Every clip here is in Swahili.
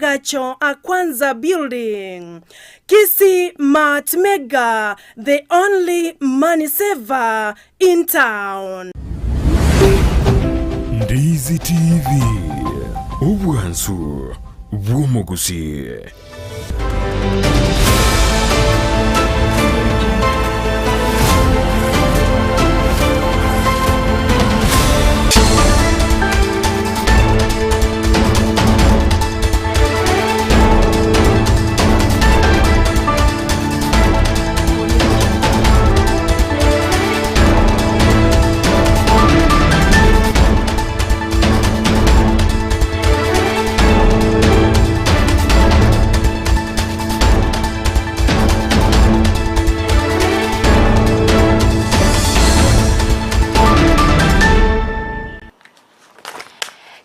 Gacho Akwanza Building. Kisi Mart Mega, the only money saver in town. Ndizi TV, Ubwansu, Bumugusi.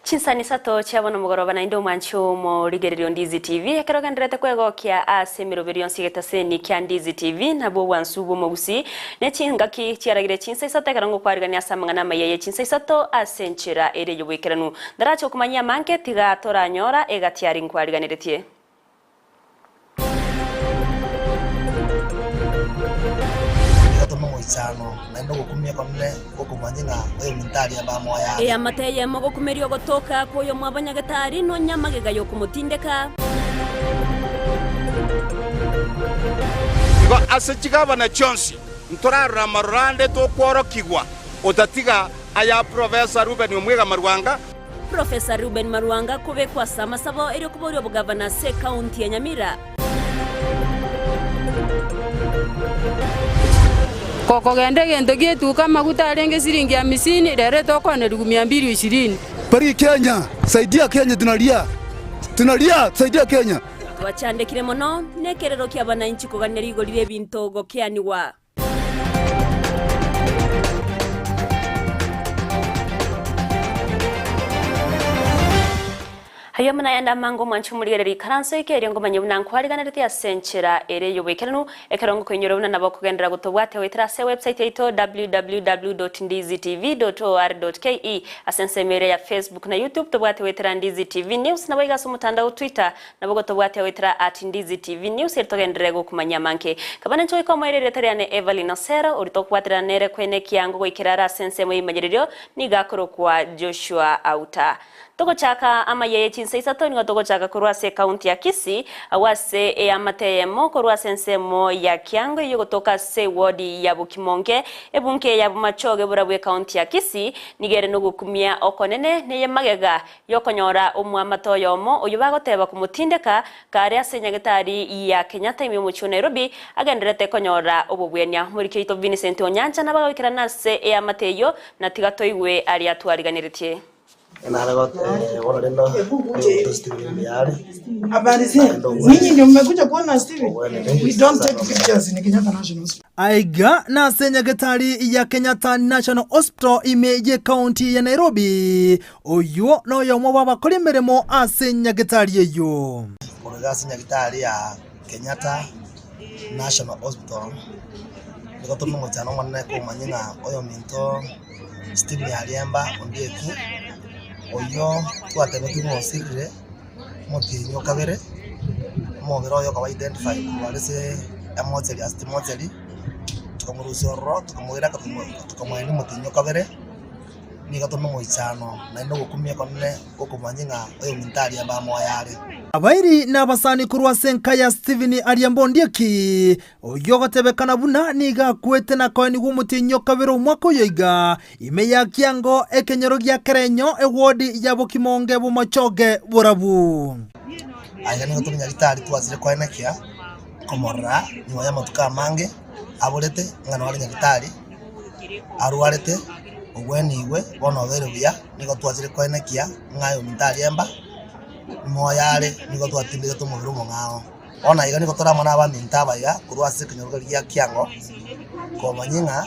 Chinsa Isato chabona mugoroba na ndo mancho mo rigererio Ndizi TV ekeroga ndirete kwegokia ase miroberion sigeta seni kya Ndizi TV na bo wansubo mogusi ne chingaki chiaragire Chinsa Isato ekarango kwarigania samangana Amayia Chinsa Isato asenchira ere yobekeranu ndaracho kumanya manke tiga toranyora egatiari nkwariganiretie Sano na ndo gukumia konne gokumanyina oyo mintari abamoya e amateye mo gokumerio gotoka koyo mwabanyagatari no nyamagega yo kumutindeka ngo asechigaba na chonsi ntorara marande to kworokigwa otatiga aya Professor Ruben Omwega Marwanga. Professor Ruben Marwanga kubekwa sama sabo eri kuborio bugavana se county ya Nyamira. Koko gende gendo gitu kama kutarenge siringi ya 50 rere toko na 220. Bari Kenya, saidia Kenya tunalia. Tunalia, saidia Kenya. Twachandekire mono nekerero kya bananchi kuganira igorire bintu gokianiwa. Hayo mana yanda mango manchu muligereri karanso ikeri ngo manyubuna nkwari ganariti asenchera ere yobekeranu ekerongo kwenyorobuna nabo kugendera gutobwate wetira se website yaito www.ndizitv.or.ke asensemere ya Facebook na YouTube tobwate wetira Ndizi TV News nabo igaso mutandao Twitter nabo gotobwate wetira @ndizitv news eritogendere go kumanya manke kabana ncho ikomo ere retariane Evelyn Osero uritokwatira nere kwene kiango goikirara asensemo imajererio nigakoro kwa Joshua Auta. Toko chaka Amayia Chinsa Isato ni toko chaka kurwase county ya Kisii awase e amateyemo kurwase nsemo ya Kiango yogo toka se wodi ya Bukimonge ebunke ya Bumachoge burabwe county ya Kisii nigere no gukumia okonene neye magega yokonyora omwamato yomo oyubagoteba kumutindeka kare asenyagetari ya Kenyatta imi mu Nairobi agenderete konyora obubwenya muri Kito Vincent Onyanja nabagabikirana se e amateyo na tigatoiwe ari atwariganiritie Naragote ororendo Steven yari Abarize ninyi ndio mmekuja kuona Steven. We don't take pictures in Kenyatta National Hospital. Aiga na senyagetari ya Kenyatta National Hospital imeje county ya Nairobi oyo no yomo baba kuri meremo asenyagetari yeyo Kuruga senyagetari ya Kenyatta National Hospital nikoto no mutano mwana ko manyina oyo minto Steven yaliemba ondieku oyo twatebeti musirire mutinyo kabere mobero yo kwa identify kubalese emoteli astimoteli tukamurusoro tukamwira tukamwani mutinyo kabere ni gatono moichano na ndo gukumia konne gokumanyinga oyo mintari amba moyare abairi na basani kurwa senkaya Steven Ariambondieki oyo gatebekana buna niga kwete na koini gumutinyo kabero mwako yoiga ime ya Kiango ekenyero gya Kerenyo ewodi ya Bukimonge Bumachoge burabu aya ni gatono nyalitari twazire kwanekia komora ni waya matuka mange abolete ngano wali nyalitari aruarete ogweniwe bono bere buya nigo twazire kwanekia ngayo mintari emba moyare nigo twatindire tumubiro mungao ona iga nigo toramana aba mintaba ya kurwase kinyoruga gya Kiango ko manyinga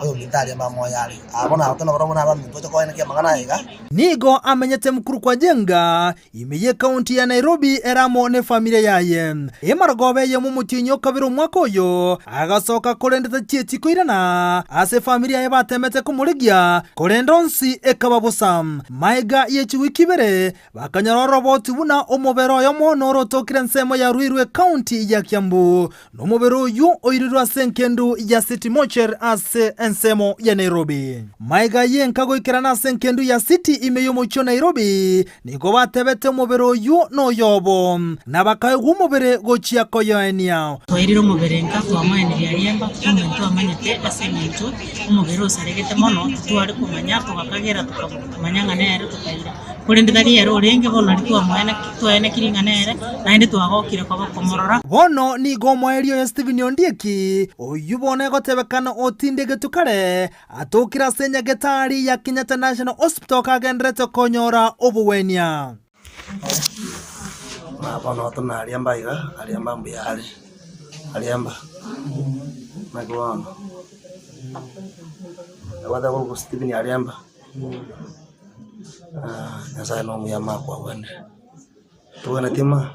oyo mitali mba moyali abona atona barabona ba minto ko ene ke magana iga nigo amenyete mukuru kwa jenga imiye kaunti ya Nairobi eramo ne familia yaye imaragobe ye mumutinyo kabiro mwaka oyo agasoka kurendeta chieti koirana ase familia ye batemete kumurigia kurendonsi ekababusa maiga yechi wikibere bakanyara robot buna omubero yo monoro tokire nsemo ya Ruirwe kaunti ya Kiambu nomubero yu oirirwa senkendu ya City Mocher ase ensemo ya Nairobi maiga ye nkago ikirana senkendu ya City imeyo mucho Nairobi niko batebete omubero yu no yobo nabakaye gumubere gochia koyoenia twairiro omubere nka twamaeneri ariemba omuntu amanyete ase muntu omubero saregete mono twari kumanya tugakagera tukamanya nganere tukaira kurendithagi yaro renge bono twene kiringanere naende twagokire kwa komorora bono ni gomoerio ya Stephen Ondieki oyubone gotebekana otindege tukare atokira senya getari ya Kenyatta National Hospital kagendrete konyora obuwenia bono tuna ariamba iga ariamba mbiari ariamba magwana wada go Stephen ariamba nasa no muyama kwa wende tuwana tima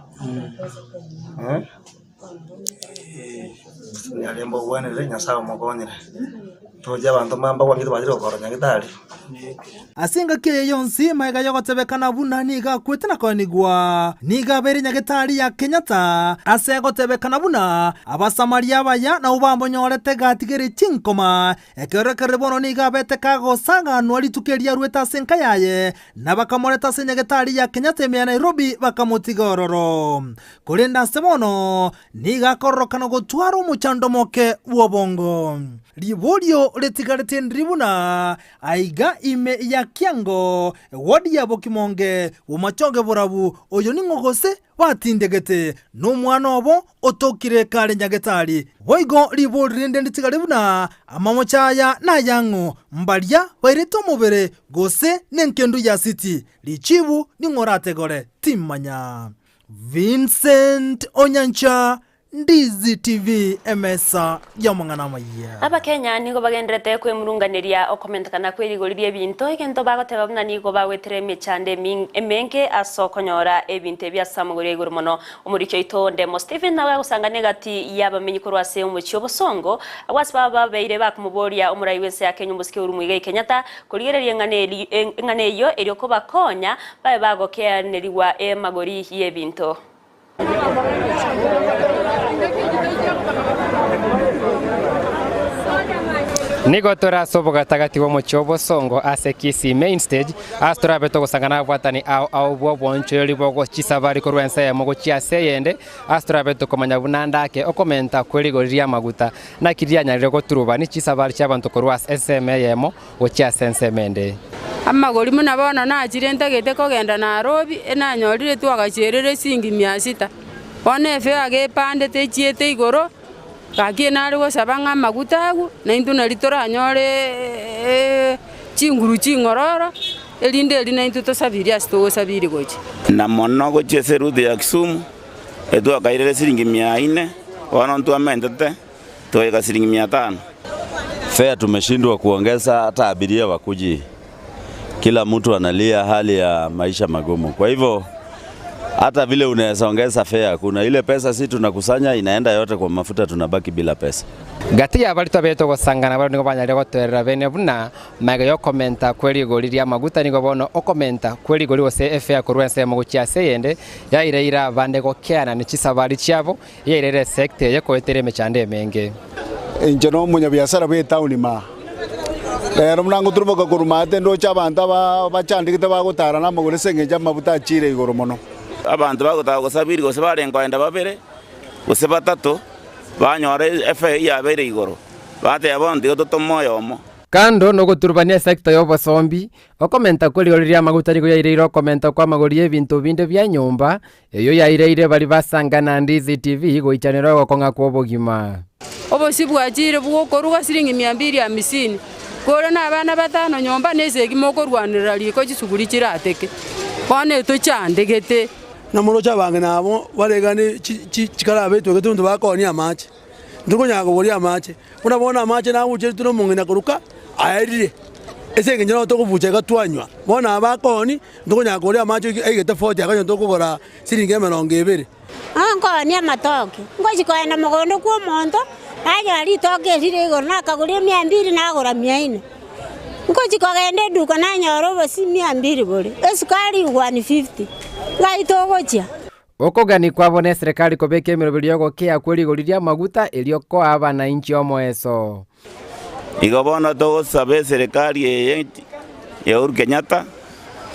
ni ariamba wende le nasa mogonyere toja bantu mamba wangito bajiro koronya gitari asinga ke yonsi maiga yogotebekana buna niga kwetena konigwa niga beri nyagetari ya Kenyatta ase gotebekana buna abasamaria baya na ubambo nyorete gatigere chinkoma ekerekere bono niga bete kago sanga nwali tukeria rweta senka yaye na bakamoreta se nyagetari ya Kenyatta ya Nairobi bakamutigororo kulinda sebono niga korokana gotwaro muchando moke wobongo libolio letigarete ndribuna aiga ime ya Kiango wadi ya bokimonge umachonge burabu oyo ningogose batindegete n'umwana obo otokire kare nyagetari boigo libolirende nditigaribuna amamochaya na yango mbalia baireto mubere gose nenkendu ya City lichibu ningorategore timanya Vincent Onyancha Ndizi TV emesa yamangana Amayia Abakenya nigo bagendrete kwemurunganiria okomentakana kwirigoririe binto igento bagoteba buna nigo bagwetere mechande emenke asokonyora ebinte bya samugore iguru mono omurikyo itonde mo Stephen nawe gusanga negati yabamenyi kurwase umucyo bosongo abasaba babeire bakumuboria omurayi wese yakenya umusike urumwige Kenyatta kurigererie nganeyo eriko bakonya babe bagokeaneriwa emagori yebinto Nigo turasobo gatagati wo muchobo songo ase Kisi main stage astora beto gusangana bwatani au bwo boncheri bwo chisabari ko rwensa ya mugo chiase yende astora beto komanya bunanda ke okomenta kwerigoria maguta na kiria nyarire ko turuba ni chisabari chabantu ko rwas SM yemo go chiase nsemende amagori muna bona na jirenta gete kogenda Nairobi enanyorire twagacherere singi 600 one efe age pande te chiete igoro kaki narigo sabanga magutagu na intuna litora nyore chinguru chingororo elinde elina intuto sabiri asto sabiri gochi na mono goche serude ya Kisumu edo akairere siringi 400 wana mtu amendete toeka siringi 500 fare tumeshindwa kuongeza hata abiria wakuji kila mtu analia hali ya maisha magumu kwa hivyo hata vile unaweza ongeza fare kuna ile pesa sisi tunakusanya inaenda yote kwa mafuta tunabaki bila pesa gati ya bali tobeto gosangana bali ngo banyare gotwerera bene buna maga yo komenta kweli goriria maguta nigo bono okomenta kweli gori wose fare kurwense mu gucyase yende ya ireira bande go kiana ni chisabari cyabo ya irere sector ye koetere mechande menge enjono munya biashara be town ma rero mnango turuboka kurumate ndo chabanta bachandikite bagutara na magure sengeja mabuta chire igoro mono abantu bagutaga gusabiri gose barenga enda babere gose batatu banyore FA yabere igoro bate yabondi ototomoyomo kando no guturbania sector yo bosombi okomenta kuri oriria maguta rigo yaire komenta kwa magori ebintu binde bya nyumba eyo yaire bali basangana Ndizi TV go ichanero gokonga kwa bogima obosibwa jire bugokoruga siringi 250 kore na abana batano nyomba neze gimokorwanira liko gisuguri kirateke bone to chandegete na moro cha bange nabo baregane chikarabe to getundu bakonia amache ndukunyaga bori amache unabona amache na uje tuno mungina kuruka aerire ese ngenyero to kubuche gatwanywa bona abakoni ndukunyaga bori amache egete foja kanyo to kubora siringe melongebere anko ni amatoke ngoji ko ena mugondo ku monto aja ri toke rire go na kagure 200 na agora 400 ngoji ko gende duka na nyoro bosi 200 bori esukari 150 ngai to gocha Okogani kwabone serikali kobeke mirobiri kia kweli goliria maguta elioko abana inchi omoeso igobona to sabe serikali ya Uhuru Kenyatta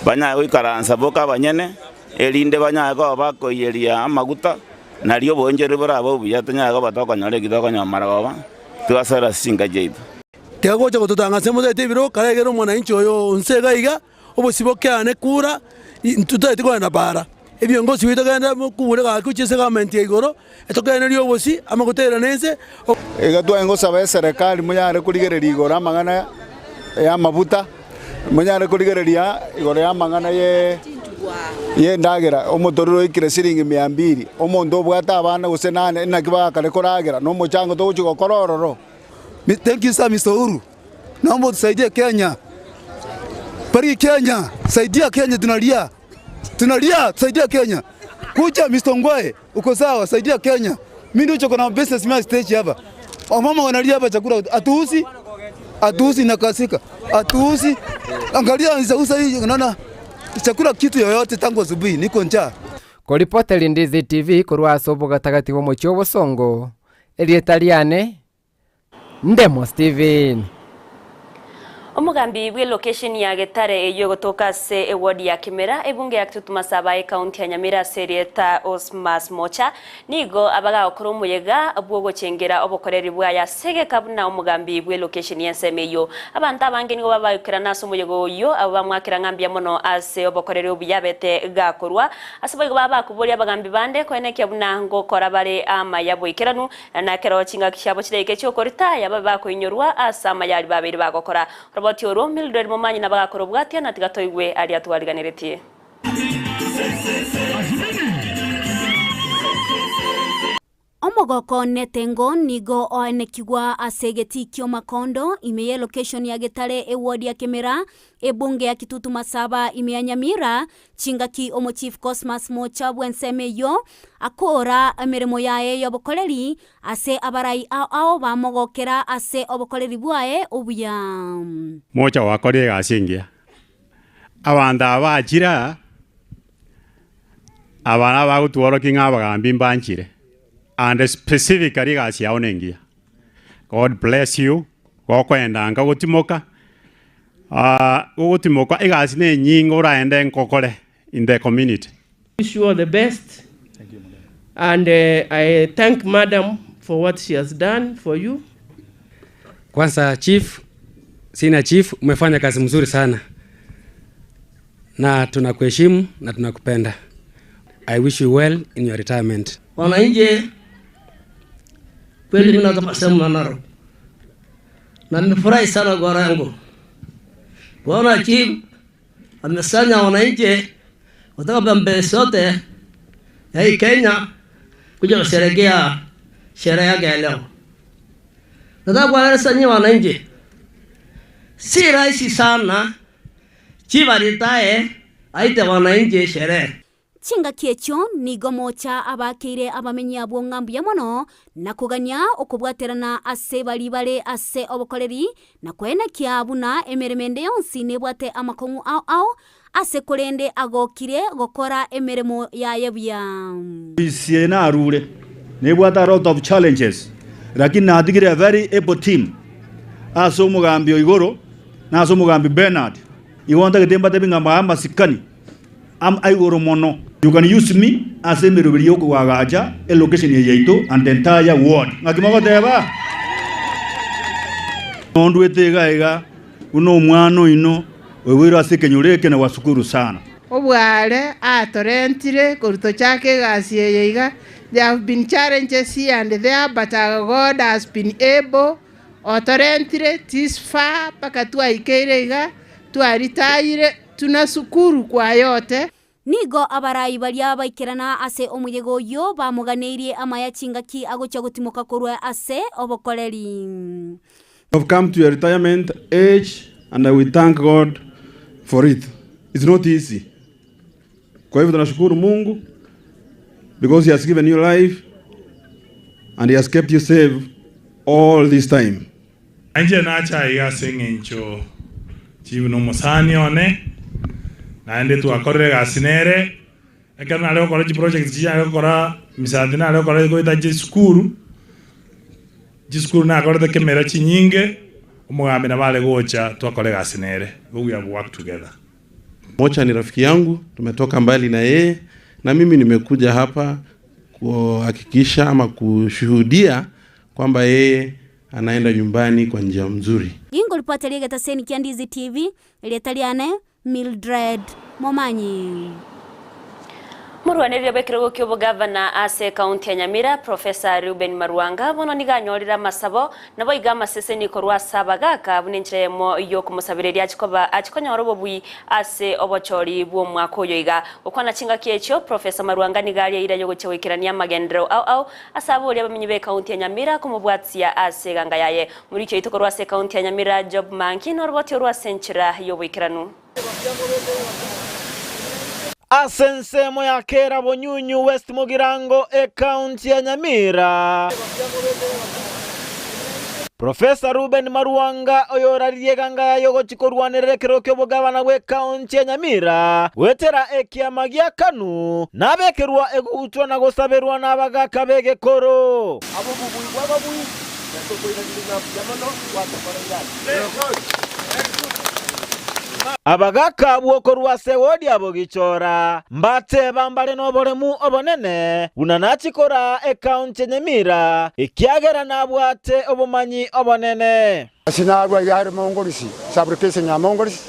banya wikaransa boka banyene elinde banya ko bako yeria maguta na rio bonjere bravo biyatanya ko batoko nyore kidoko nyamara goba tuasara singa jeitu tegocha gotutanga semo tebiro karegero mwana inchi oyo nsega iga obosibokane kura tutete ko na bara ebiongozi bitagenda mukure ga kuchese government igoro etokene rio bosi amagotera nense egatwa ngo sabe serikali munyare kurigereria igoro amangana ya mabuta munyare kurigereria igoro ya amangana ye ndagera omotorero ikire siringi 200 omondo obwata abana gusenane nakiba kare koragera no mochango to uchigo korororo. Thank you sir Mr. Uhuru. Naomba tusaidie Kenya. Pari Kenya, saidia Kenya tunalia saidia Kenya. Kucha Mr. Ngwae, uko sawa saidia Kenya. Mimi ndio choko na business man stage hapa. Wamama wanalia hapa chakula atuusi na kasika. Atuusi. Angalia nisausa hii unaona chakula kitu yoyote tangu asubuhi niko njaa. Kuripoteri Ndizi TV kurwa sobo gatagati wo mucho bosongo. Elietaliane Ndemo Steven. Omugambi bwe location ya Getare eyo gotoka se eward ya Kimera ebunge ya Kitutuma Sabaye county ya Nyamira serieta Osmas Mocha nigo abaga okoro muyega abwo chengera obokoreri bwa ya sege kabuna omugambi bwe location ya semeyo abanta bange nigo babayukira naso muyego yo abamwakira ngambya mono ase obokoreri obuyabete gakorwa asibaye baba kubuli abagambi bande kwene kyabuna ngo kora bare Amayia boikeranu na kero chinga kishabo kireke cyo korita yababa koinyorwa asama yali babiri bagokora Roboti oro Mildred Momanyi na bagakoro bwatia na tigatoigwe ali atwariganiretie Omogoko netengo nigo oenekigwa asegeti kyo makondo imeye location ya Getare eward ya Kimera ebunge ya Kitutuma Saba imea Nyamira chingaki omo chief Cosmas Mocha bwenseme yo akora emirimo yae yobokoleri ase abarai ao bamogokera ase obokoleri bwae obuya Mocha wakore gasingia abanda abajira abana bagutworo kinga bagambi mbanchire and specifically gasi yaonengia. God bless you. Gokwenda nga gutimoka. Gutimoka igasi ne nyingo raende nkokole in the community. Wish you all the best. Thank you, madam. And I thank madam for what she has done for you. Kwanza chief, sina chief, umefanya kazi mzuri sana. Na tunakuheshimu na tunakupenda. I wish you well in your retirement. Wananchi kweli mimi nataka sema naro. Na nimefurahi sana kwa rangu. Bwana chief amesanya wananchi kutoka mbele sote ya Kenya kuja kusherehekea sherehe yake leo. Nataka kuwaeleza wananchi si rahisi sana chief alitae aite wananchi sherehe. Chinga kiecho nigo Mocha abakire abamenyi abo ngambu ya mono na kuganya okubwaterana ase balibale ase obokoleri na kwena kiabuna emeremende yonsi nebwate amakongu ao ase kolende agokire gokora emeremo ya yebya isiena arure nebwata a lot of challenges lakini nadigire a very able team aso mugambi igoro na aso mugambi Bernard iwonda getemba tebinga mama sikani am aigoro mono. You can use me as a mirubio wagaja, a location yeto, and the entire world. Nakimaba on with the gaiga, uno muano ino, we will a second ureke and wasukuru sana. Obwale, torrentire, Kurto Chake, Gasia. There have been challenges here and there, but our God has been able, or torrentire, this far, Pakatua Ikerega, to retire, tunasukuru kwa yote. nigo abarai baria baikirana ase omuyego yo bamuganirie Amayia Chingaki agocha gutimuka korwa ase obokoreri. I've come to a retirement age and I will thank God for it. It's not easy. Kwa hivyo tunashukuru Mungu because he has given you life and he has kept you safe all this time. Anje nacha iga sengencho chibuno musani one na ndi twakorere gasinere ekana leo college project ya gukora misadina leo college ko itaje skuru na akora kemera chinyinge umugambi na bale gocha twakorere gasinere we have work together. Mocha ni rafiki yangu, tumetoka mbali na yeye na mimi nimekuja hapa kuhakikisha ama kushuhudia kwamba yeye anaenda nyumbani kwa njia nzuri. Ingo lipata liga seni kia Ndizi TV iliyetaliane Mildred Momanyi. Murwanirira bekirego kyobo governor ase county ya Nyamira Professor Ruben Marwanga bono niganyorira masabo nabo igama seseni korwa sabagaka bunenchiremo yo kumusabiriria achikonyoro bobui ase obochori bwo mwakoyo iga okwana chinga kiecho Professor Marwanga nigali ira yo gochewekirania magendero au asabo ria bamenyi be county ya Nyamira kumubwatsia ase ganga yaye muri cyo itokorwa ase county ya Nyamira job manki norboti orwa senchira yo bwikiranu. Asensemo ya kera Bonyunyu West Mugirango county ya Nyamira. Professor Ruben Marwanga oyorariye ganga yogo chikorwanere kirokyo bugabana we county ya Nyamira wetera ekiama gya Kanu nabekerwa egutwa na gosaberwa nabagaka begekoro abo bubui bwababui abagaka bwokorwa sewodi abogichora mbate bambale noboremu obonene unanachikora account Nyamira ikiagera nabwate obumanyi obonene sinagwa yari mongolisi sabrikese nya mongolisi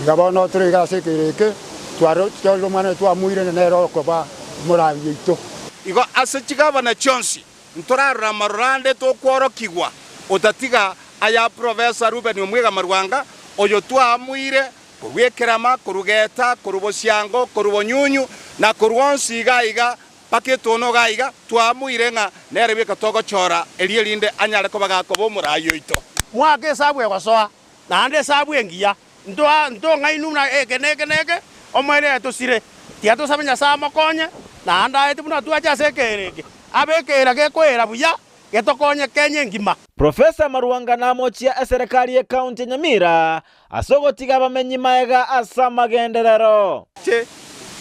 gabono triga sekireke twaro twalo mwana twamuire nero koba murabi ito igo asechigabana chonsi ntorarura marurande to kworokigwa utatiga aya Professor Ruben Omwega Marwanga oyo twamuire kurwekerama kurugeta kurubosyango kurubonyunyu na kurwonsiga iga paketono gaiga twamuire nga nerebe katogo chora elierinde anyale ko bagako bo murayo ito mwake sabwe kwasoa na ande sabwe ngia ndo ngainu na ekeneke omwere tosire tiato sabenya sama konya na anda ete buna tuacha sekereke abekera ke kwera buya getokonye kenye ngima. Professor Marwanga namochia serikali ya county Nyamira asogotiga bamenyi maega asa magenderero che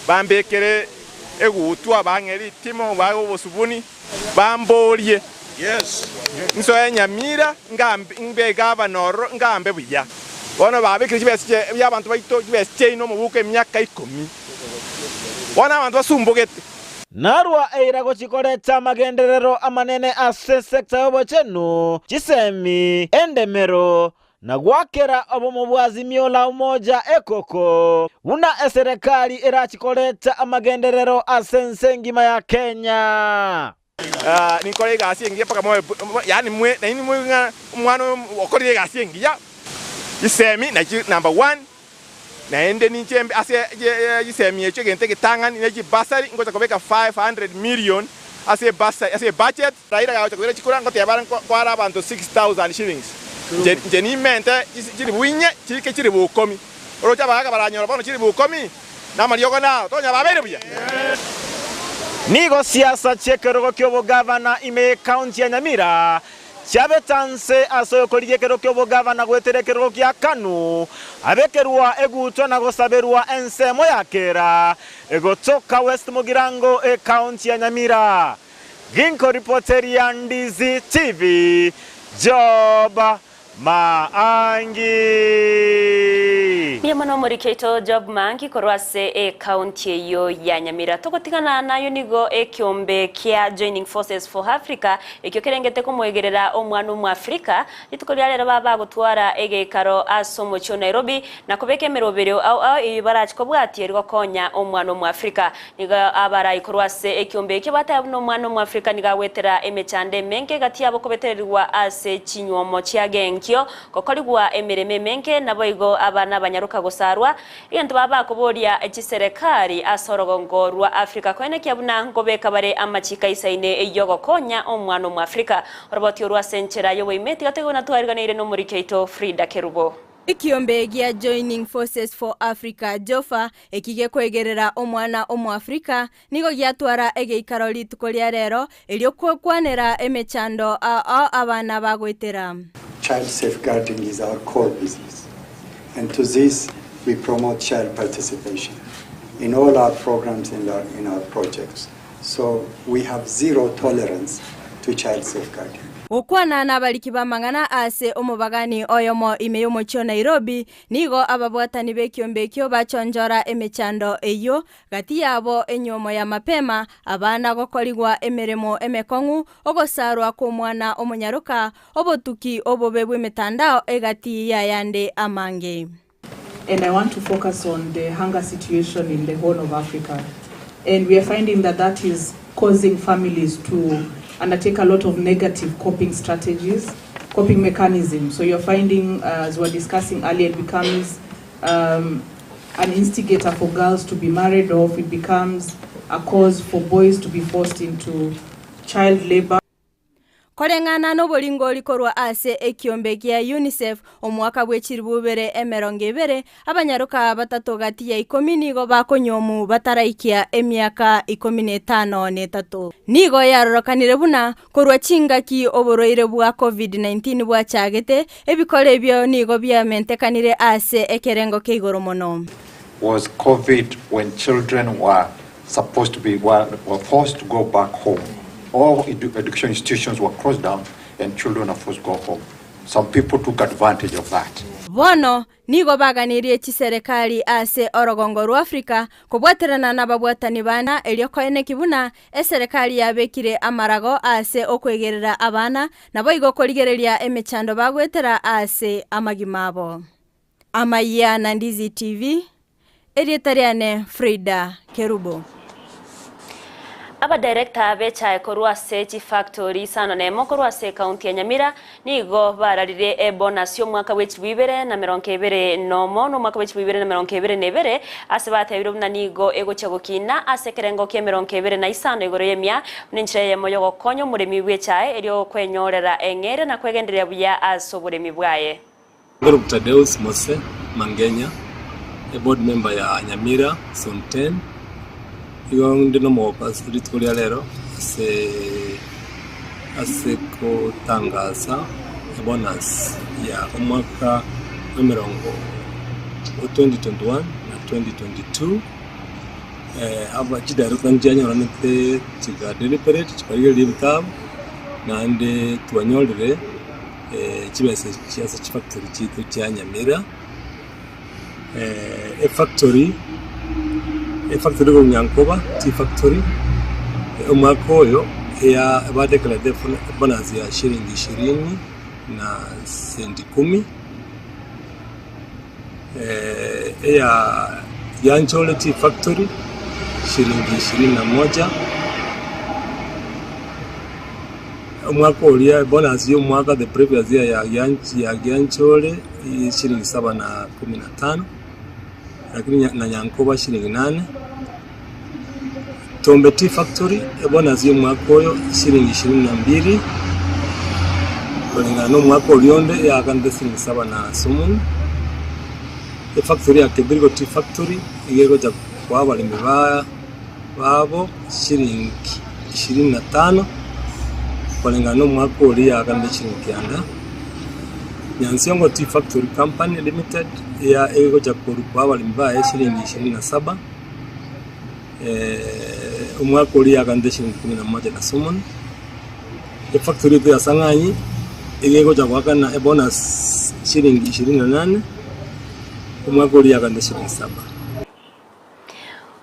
bambekere egutwa bangeri timo bago bosubuni bambolie yes nso Nyamira ngambe governor ngambe buya bona babekere kibese byabantu baito kibese no mubuke emyaka 10 bona abantu basumbogete narwa eirago chikoreta magenderero amanene ase sekta yobochenu chisemi endemero na gwakera obomubwazi miola umoja ekoko una serikali irachikoreta amagenderero ase nsengima ya Kenya ni kolega asingia paka moyo yani mwe na ini mwe mwana okori asingia chisemi na number 1 naende ninchembe ase yisemi echo gente kitangani neji basari ngoja kobeka 500 million ase basari ase budget raira gacho kure chikura ngote yabaran kwara abantu 6000 shillings jeni mente chiri winye chike chiri bukomi orocha baga baranyora bono chiri bukomi na maliogo na tonya babere buya nigo siasa chekero kyobo governor ime county ya Nyamira chabetanse asoyokolige kero kyobo governor gweterekero kya Kanu abekerwa egutwa na gosaberwa ensemo yakera egotoka West Mugirango county ya Nyamira ginko reporteri ya Ndizi TV Job Maangi Miyamano morikeito Job Maangi korwase county yo ya Nyamira tokotikana nayo nigo ekyombe kia Joining Forces for Africa ekyo kerengete kumwegerera omwana mu Africa litukolya baba gutwara egekaro asomo cyo Nairobi na kubeke merobero au ibarachiko bwati erwa konya omwana mu Africa niga abara ikorwase ekyombe ekyo batabuno omwana mu Africa niga wetera emechande menke gati yabo kobetererwa ase chinywomo chia genkyo kokoligwa emereme menke nabo igo abana banya abanyaruka gusarwa igento baba kuboria ekiserekari asorogongo rwa Afrika kwene kyabuna ngobeka bare amachika isaine eyogo konya omwana mu Afrika roboti rwa senchera yo wemeti gategona twariganire no muri Keito Frida Kerubo. Ikiombe gia Joining Forces for Africa Jofa ekige kwegerera omwana omu Afrika nigo giatwara egeikaro lituko lya rero elyo kwanera emechando abana bagwetera. Child safeguarding is our core business, and to this we promote child participation in all our programs in our projects. So we have zero tolerance to child safeguarding. Okwana nabaliki bamangana ase omubagani oyomo imeyomo kyo Nairobi nigo ababwatani bekyombekyo bachonjora emechando eyo gati yabo enyomo ya mapema abana gokoligwa emeremo emekongu ogosarwa ko mwana omunyaruka obotuki obobebwe metandao egati ya yande amange. And I want to focus on the hunger situation in the whole of Africa, and we are finding that is causing families to undertake a lot of negative coping strategies, coping mechanisms. So you're finding, as we were discussing earlier, it becomes an instigator for girls to be married off. It becomes a cause for boys to be forced into child labor. Kolengana no bolingo likorwa ase ekiombe kia UNICEF omwaka bwechiribubere emerongebere abanyaruka batatu gati ya 10 nigo bakonyomu bataraikia emyaka 15 nigo yarorokanire buna korwa chingaki oboroire bwa COVID-19 bwa chagete ebikole byo nigo byamentekanire ase ekerengo keigoro mono. Was COVID when children were supposed to be were forced to go back home. All education institutions were closed down and children are forced to go home. Some people took advantage of that. Bono nigo baganirie chiserekali ase orogongo rwa Afrika kubwaterana nababwatani bana elyokoene kibuna eserekali yabekire amarago ase okwegerera abana nabo igokoligereria emechando bagwetera ase amagimabo. Amayia na Ndizi TV Erietariane Frida Kerubo. Aba director becha ekorwa sechi factory sano nemo korwa se county ya Nyamira nigo bararire bonus yo mwaka w'ekibibere na 20 nomo no mwaka w'ekibibere na 20 asibate birumna nigo ego cyagokina asekerengo ke 25 igoro yemya ninchire yemo yo konyo muremi bwechae elyo kwenyorera engere na kwegenderera buya asoburemi bwaye. Group Tadeus Mose Mangenya, a board member ya Nyamira Zone 10. Yung dinomo pasito ya lero ase kutangaza bonus ya mwaka wa 2021 na 2022 aba chidaru kanjanya ranete chiga deliberate chipariye libtam nande twanyolere chibese chiasa factory chitu cha Nyamira factory go Nyankoba tea factory umwaka oyo ya badekala defuna bonus ya shilingi 20 na senti 10 ya Yanchole tea factory shilingi 21 umwaka oyo bonus yo mwaka the previous year ya Yanchole shilingi 7 na 15 lakini na Nyankoba shilingi 8. Tombe Tea Factory bonus yo mwaka oyo shilingi 22. Kulingana no mwaka olionde ya kande shilingi 7 na sumun. Factory ya Kebirigo Tea Factory igego ja kwa balimi babo shilingi 25. Kulingana no mwaka oli ya kande shilingi 9. Nyansiongo Tea Factory Company Limited ya ego ja kwa balimi ba shilingi 27. Umwaka uli ya kande shilingi 11 na sumun. Factory ya Sanganyi ego ja kwa na bonus shilingi 28. Umwaka uli ya kande shilingi 7.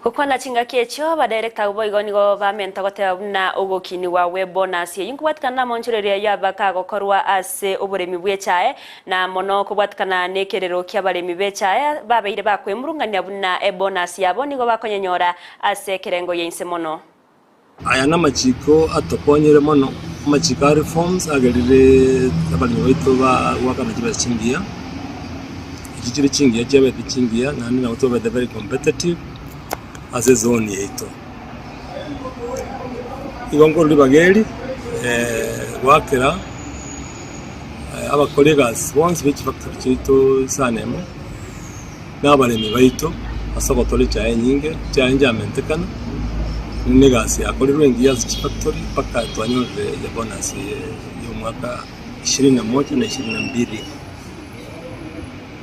Kukwana chinga kiecho ba director ubo igonigo ba menta gote na ogokini wa web bonus yinkubatkana monchoreria ya bakago korwa ase oburemi bwechae na mono kubwatkana nekerero kya baremi bechae babeire bakwemurungania buna bonus yabo nigo bakonyenyora ase kerengo yense mono. Aya na machiko atoponyere mono machika reforms agerire abalimi baitu ba wakana kibashingia ikichire chingia jabe chingia na nina utobe very competitive as a zone yeto igongo libageri wakera aba colleagues once which factory chito sanemo n'abalemi baito asoko tole chaye nyinge chanje amentekana negasi akorirwe ngiya factory paka twanyore ya bonus yo mwaka 21 na 22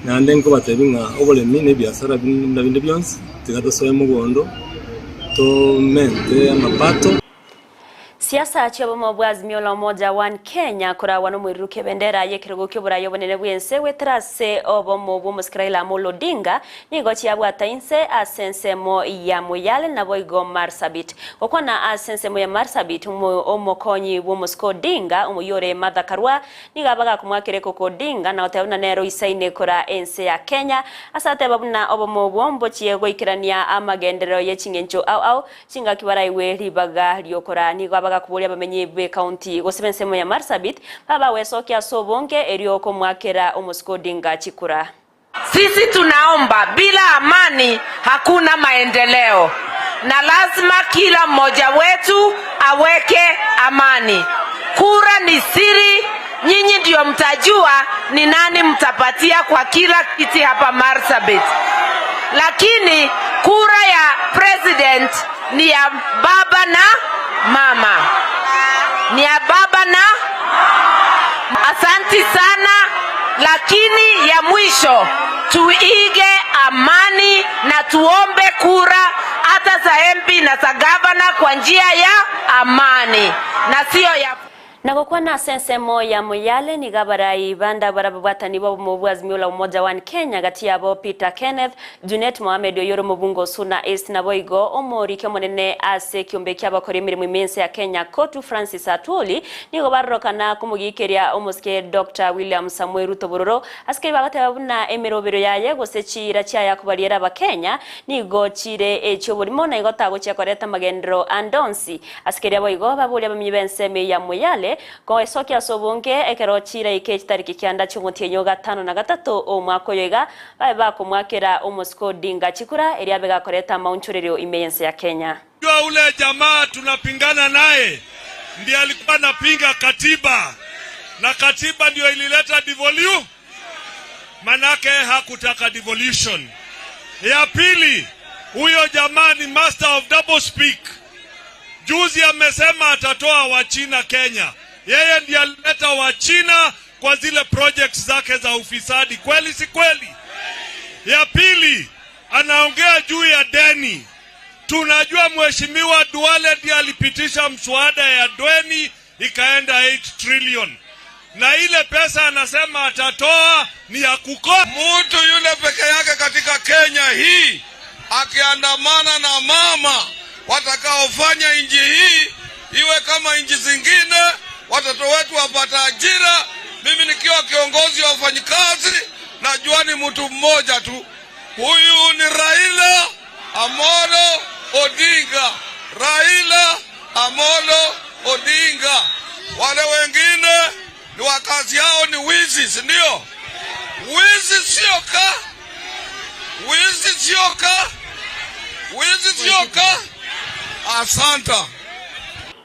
na ndengo batebinga obolemi ne biasara binde byonse tigatosoye mugondo to mente amapato. Siasa chiabo mabwazimio la umoja One Kenya kura wano mwiruke bendera yekirugo kyobura yobonene bwense wetrase obo mobu muskiraila Amolo Odinga nigo chiabo atainse asensemo ya Moyale na boigo Marsabit okwana asensemo ya Marsabit omokonyi wo Musko Odinga umuyore Martha Karua niga baga kumwakire koko Odinga na otebuna nero isaine kura ense ya Kenya asate babuna obo mobu mbochiego ikirania amagendero yechingencho au chinga kibara iwe ribaga ryokora nigo baga kubulia bamenye be county gosebensemo ya Marsabit baba wesokia sobonge erioko mwakera Musko Odinga chikura. Sisi tunaomba bila amani hakuna maendeleo na lazima kila mmoja wetu aweke amani. Kura ni siri, nyinyi ndio mtajua ni nani mtapatia kwa kila kiti hapa Marsabit. Lakini kura ya president ni ya baba na mama. Ni ya baba na asanti sana, lakini ya mwisho tuige amani na tuombe kura hata za MP na za governor kwa njia ya amani na sio ya Nagokwa na sensemo ya Moyale ni gabarai banda barababata nibo mubwazimio la umoja One Kenya gati yabo Peter Kenneth Junet Mohamed Oyoro Mubungo Suna East na boigo omori kemonene ase kiombe kyabakore imirimo imense ya Kenya Kotu Francis Atwoli nigo barrokana kumugikiria omuske Dr. William Samuel Ruto Bororo aske bagate babuna emerobero yaye gosechira cya yakubariera abakenya nigo chire echoborimo na igotago cyakoreta magendero andonsi aske yabo igo babuli bamyibenseme ya Moyale ko esokia sobonge ekerochira ike tariki kyanda cy'umutienyo gatano na gatatu omwako yoga baba kumwakera Musko Odinga chikura eri abega koreta maunchurero imeyense ya Kenya. Jua ule jamaa tunapingana naye ndiye alikuwa anapinga katiba na katiba ndio ilileta devolution, manake hakutaka devolution. Ya pili, huyo jamaa ni master of double speak. Juzi amesema atatoa wa China Kenya. Yeye ndiye alileta wa China kwa zile projects zake za ufisadi. Kweli si kweli? Ya pili, anaongea juu ya deni. Tunajua mheshimiwa Duale ndiye alipitisha mswada ya deni ikaenda 8 trillion. Na ile pesa anasema atatoa ni ya kukopa. Mtu yule peke yake katika Kenya hii akiandamana na mama watakaofanya nchi hii iwe kama nchi zingine, watoto wetu wapata ajira. Mimi nikiwa kiongozi wa wafanyikazi najua ni mtu mmoja tu. Huyu ni Raila Amolo Odinga. Raila Amolo Odinga. Wale wengine ni wakazi yao ni wizi, si ndio? Wizi sioka. Wizi sioka. Wizi sioka. Asanta.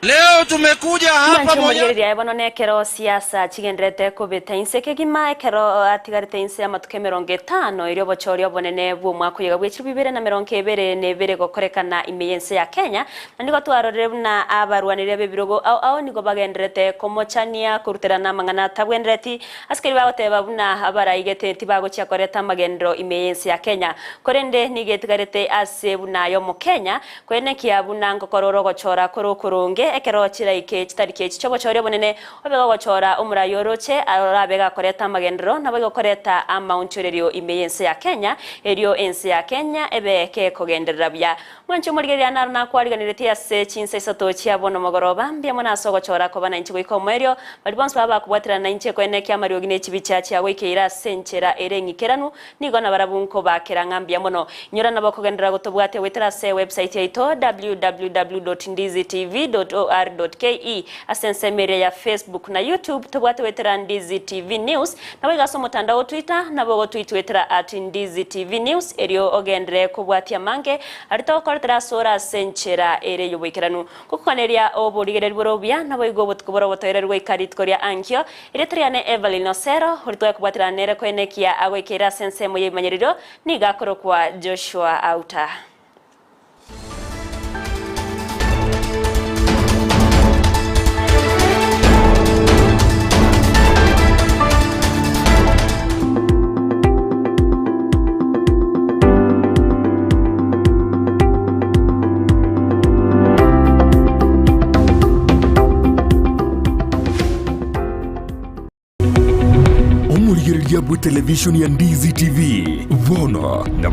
Leo tumekuja hapa moja ya bono nekero siasa chigendrete ko betainse kegima ekero atigarite inse amatuke 50 iri bochori obonene bwo mwako yega bwechiri bibere na 20 nebere gokorekana imeyense ya Kenya nandiko twarorere na abarwanire bebirogo au nigo bagendrete komochania kuruterana mangana tabwendreti askeri bagoteba buna abarayigete tibago cyakoreta magendro imeyense ya Kenya korende nigetigarite ase buna yo mu Kenya kwene kiabuna ngokororo gochora korokoronge ekero chira ike chitarike chichobo chore bonene obega gochora umurayoroche arabega koreta magendro nabego koreta amaunchurerio imeyense ya Kenya erio ense ya Kenya ebeke kogenderera bya mwancho murigeria narna kwariganirete ase Chinsa Isato chiabono mogoroba mbya mona sogo chora ko bana inchi goiko mwerio balibons baba kubwatira na inchi ko ene kya mariogine chibicha cha wikeira senchera erengikeranu nigo na barabunko bakera ngambya mono nyora nabo kogendera gotobwate wetera se website yaito www.ndizitv.org ndizi.or.ke asensemere ya Facebook na YouTube tubwate wetera Ndizi TV News na wigaso mutandao Twitter na bogo tweetwetera @Ndizi TV News erio ogendere kubwatia mange arito kortera sora senchera ere yobikiranu kukoneria oburigereri borobia na boigo butkuboro botoererwe ikarit koria ankyo iretriane Evelyn Osero uritoya kubwatira nere kwenekia agwekera sensemo yimanyiriro nigakoro kwa Joshua Auta. Omurigereria bwa television ya Ndizi TV. Vono na